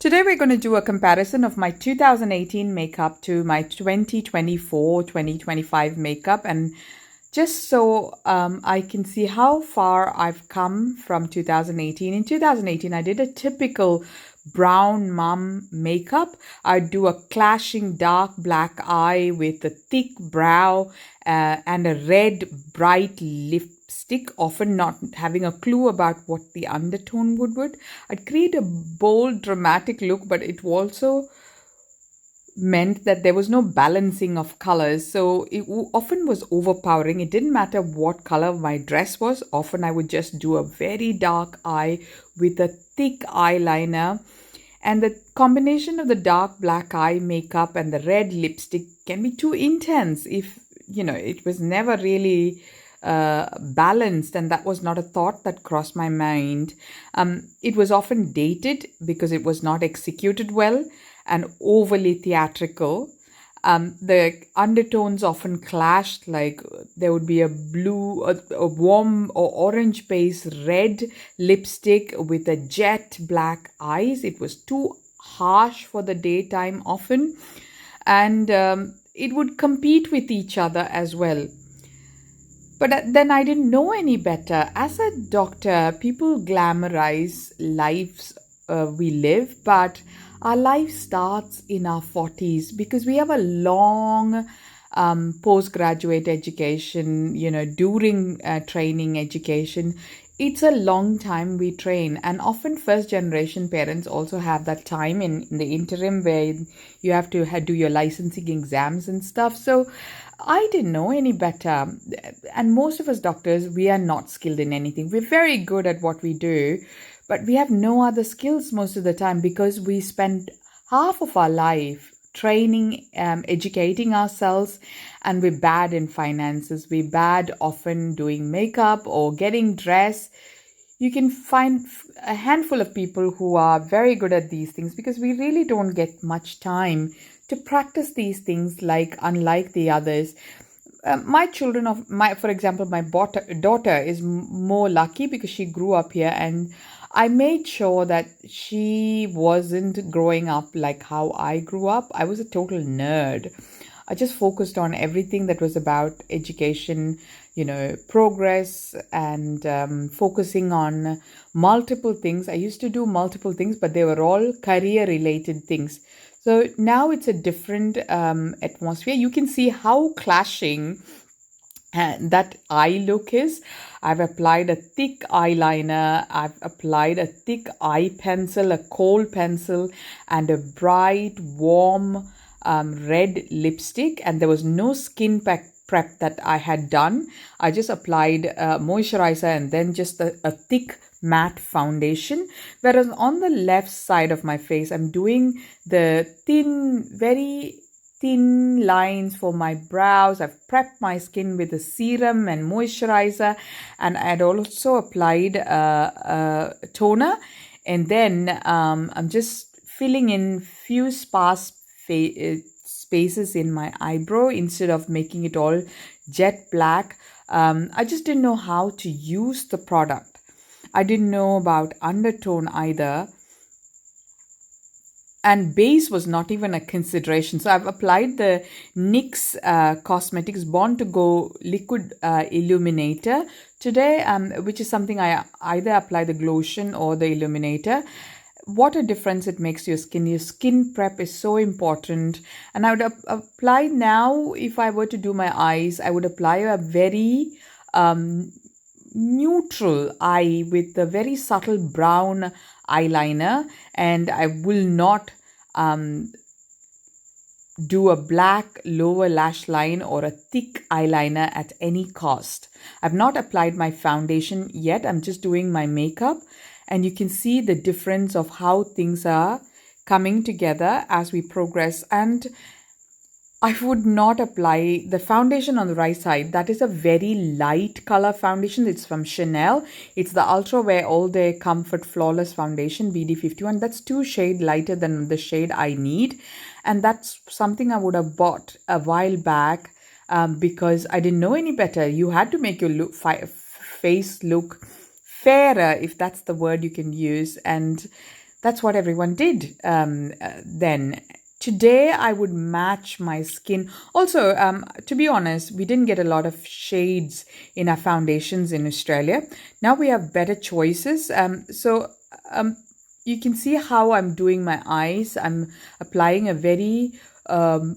Today we're going to do a comparison of my 2018 makeup to my 2024-2025 makeup, and just so I can see how far I've come from 2018. In 2018, I did a typical brown mum makeup. I'd do a clashing dark black eye with a thick brow and a red bright lipstick, often not having a clue about what the undertone would. I'd create a bold dramatic look, but it also meant that there was no balancing of colors, so it often was overpowering. It didn't matter what color my dress was. Often I would just do a very dark eye with a thick eyeliner, and the combination of the dark black eye makeup and the red lipstick can be too intense if it was never really balanced, and that was not a thought that crossed my mind. It was often dated because it was not executed well and overly theatrical. The undertones often clashed, like there would be a blue, a warm or orange base red lipstick with a jet black eyes. It was too harsh for the daytime often, and it would compete with each other as well. But then I didn't know any better. As a doctor, people glamorize lives we live, but our life starts in our 40s because we have a long postgraduate education, during training education. It's a long time we train, and often first generation parents also have that time in the interim where you have to do your licensing exams and stuff. So I didn't know any better. And most of us doctors, we are not skilled in anything. We're very good at what we do, but we have no other skills most of the time because we spend half of our life training, educating ourselves, and we're bad in finances. We're bad often doing makeup or getting dressed. You can find a handful of people who are very good at these things because we really don't get much time to practice these things, unlike the others. My children for example, my daughter is more lucky because she grew up here, and I made sure that she wasn't growing up like how I grew up. I was a total nerd. I just focused on everything that was about education, progress, and focusing on multiple things. I used to do multiple things, but they were all career related things. So now it's a different atmosphere. You can see how clashing that eye look is. I've applied a thick eyeliner, I've applied a thick eye pencil, a kohl pencil, and a bright, warm red lipstick, and there was no skin prep that I had done. I just applied moisturizer and then just a thick matte foundation, whereas on the left side of my face I'm doing the very thin lines for my brows. I've prepped my skin with a serum and moisturizer, and I had also applied a toner, and then I'm just filling in few sparse spaces in my eyebrow instead of making it all jet black. I just didn't know how to use the product. I didn't know about undertone either. And base was not even a consideration. So I've applied the NYX Cosmetics Born to Go Liquid Illuminator today, which is something I either apply the Glotion or the Illuminator. What a difference it makes to your skin. Your skin prep is so important. And I would apply now, if I were to do my eyes, I would apply a very neutral eye with a very subtle brown eyeliner, and I will not do a black lower lash line or a thick eyeliner at any cost. I've not applied my foundation yet. I'm just doing my makeup, and you can see the difference of how things are coming together as we progress. And I would not apply the foundation on the right side. That is a very light color foundation. It's from Chanel. It's the Ultrawear All Day Comfort Flawless Foundation BD51. That's 2 shades lighter than the shade I need. And that's something I would have bought a while back because I didn't know any better. You had to make your face look fairer, if that's the word you can use. And that's what everyone did then. Today, I would match my skin. Also, to be honest, we didn't get a lot of shades in our foundations in Australia. Now we have better choices. You can see how I'm doing my eyes. I'm applying a very brown,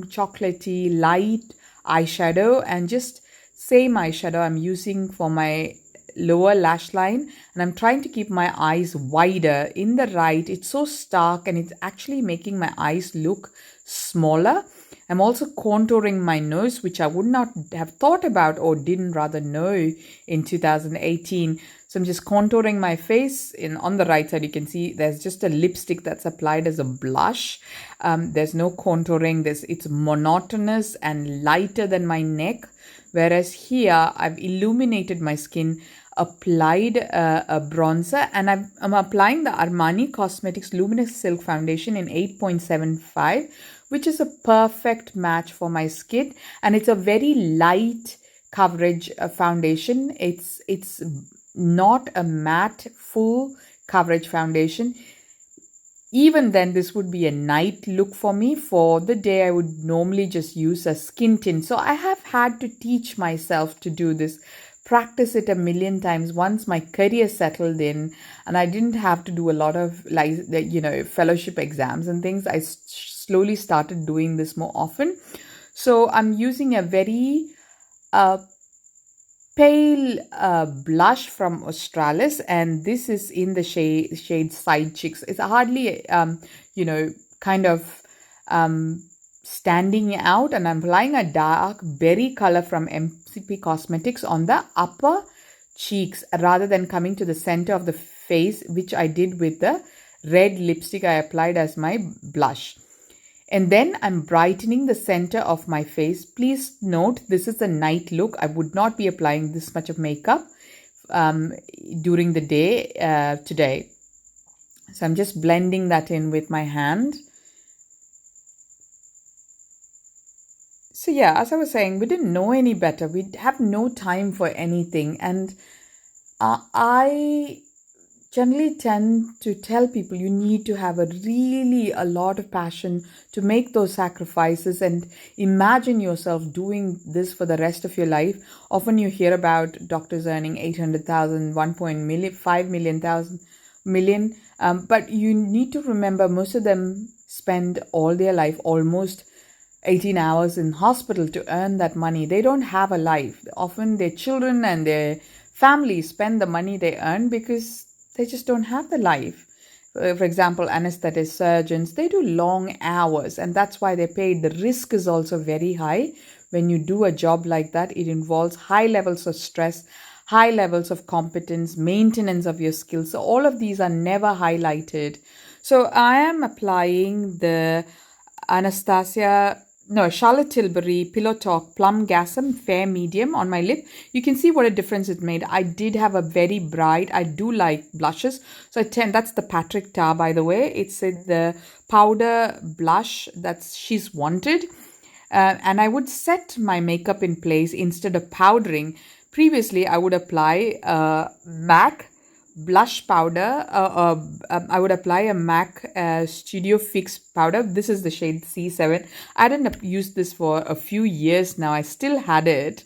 chocolatey, light eyeshadow, and just same eyeshadow I'm using for my lower lash line, and I'm trying to keep my eyes wider. In the right, it's so stark and it's actually making my eyes look smaller. I'm also contouring my nose, which I would not have thought about or didn't rather know in 2018. So I'm just contouring my face. On the right side, you can see there's just a lipstick that's applied as a blush. There's no contouring. It's monotonous and lighter than my neck. Whereas here, I've illuminated my skin, applied a bronzer, and I'm applying the Armani Cosmetics Luminous Silk Foundation in 8.75, which is a perfect match for my skin. And it's a very light coverage foundation. It's not a matte full coverage foundation. Even then, this would be a night look for me. For the day, I would normally just use a skin tint. So I have had to teach myself to do this, practice it a million times once my career settled in and I didn't have to do a lot of fellowship exams and things. I slowly started doing this more often. So I'm using a very pale blush from Australis, and this is in the shade Side Chicks. It's hardly standing out, and I'm applying a dark berry color from MCP Cosmetics on the upper cheeks rather than coming to the center of the face, which I did with the red lipstick I applied as my blush. And then I'm brightening the center of my face. Please note, this is a night look. I would not be applying this much of makeup during the day today. So I'm just blending that in with my hand. So yeah, as I was saying, we didn't know any better. We have no time for anything. And I generally tend to tell people you need to have a lot of passion to make those sacrifices and imagine yourself doing this for the rest of your life. Often you hear about doctors earning 800,000, 1.5 million, but you need to remember most of them spend all their life, almost 18 hours in hospital to earn that money. They don't have a life. Often their children and their families spend the money they earn because they just don't have the life. For example, anesthetic surgeons, they do long hours and that's why they're paid. The risk is also very high. When you do a job like that, it involves high levels of stress, high levels of competence, maintenance of your skills. So all of these are never highlighted. So I am applying the Charlotte Tilbury Pillow Talk Plumgasm Fair Medium on my lip. You can see what a difference it made. I did have a very bright, I do like blushes. So that's the Patrick Tar, by the way. It's the powder blush that she's wanted. And I would set my makeup in place instead of powdering. Previously, I would apply MAC blush powder. I would apply a MAC Studio Fix powder. This is the shade C7. I didn't use this for a few years now. I still had it.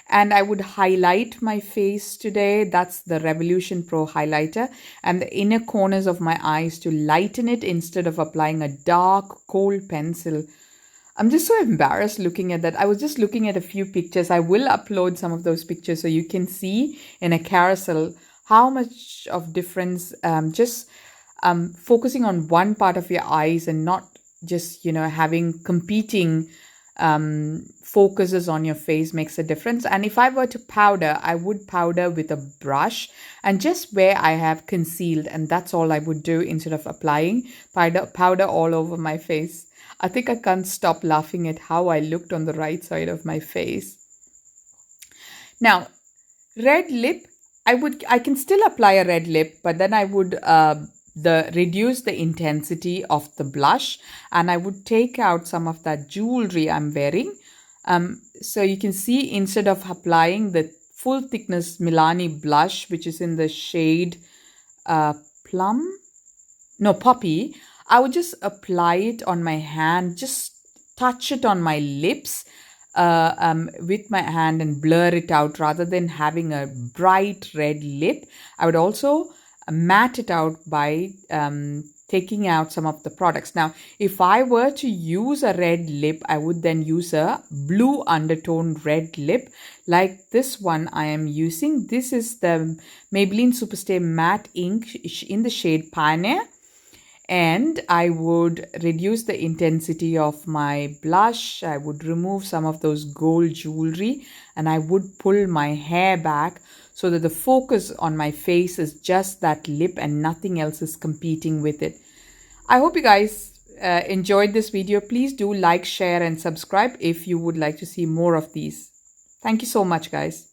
And I would highlight my face today. That's the Revolution Pro highlighter. And the inner corners of my eyes to lighten it instead of applying a dark kohl pencil. I'm just so embarrassed looking at that. I was just looking at a few pictures. I will upload some of those pictures so you can see in a carousel how much of difference focusing on one part of your eyes and not just, having competing focuses on your face makes a difference. And if I were to powder, I would powder with a brush and just where I have concealed, and that's all I would do instead of applying powder all over my face. I think I can't stop laughing at how I looked on the right side of my face. Now, red lip. I can still apply a red lip, but then I would reduce the intensity of the blush, and I would take out some of that jewelry I'm wearing. So you can see, instead of applying the full thickness Milani blush, which is in the shade poppy, I would just apply it on my hand, just touch it on my lips with my hand and blur it out rather than having a bright red lip. I would also matte it out by taking out some of the products. Now, if I were to use a red lip, I would then use a blue undertone red lip like this one I am using. This is the Maybelline Superstay Matte Ink in the shade Pioneer. And I would reduce the intensity of my blush. I would remove some of those gold jewelry and I would pull my hair back so that the focus on my face is just that lip and nothing else is competing with it. I hope you guys enjoyed this video. Please do like, share and subscribe if you would like to see more of these. Thank you so much, guys.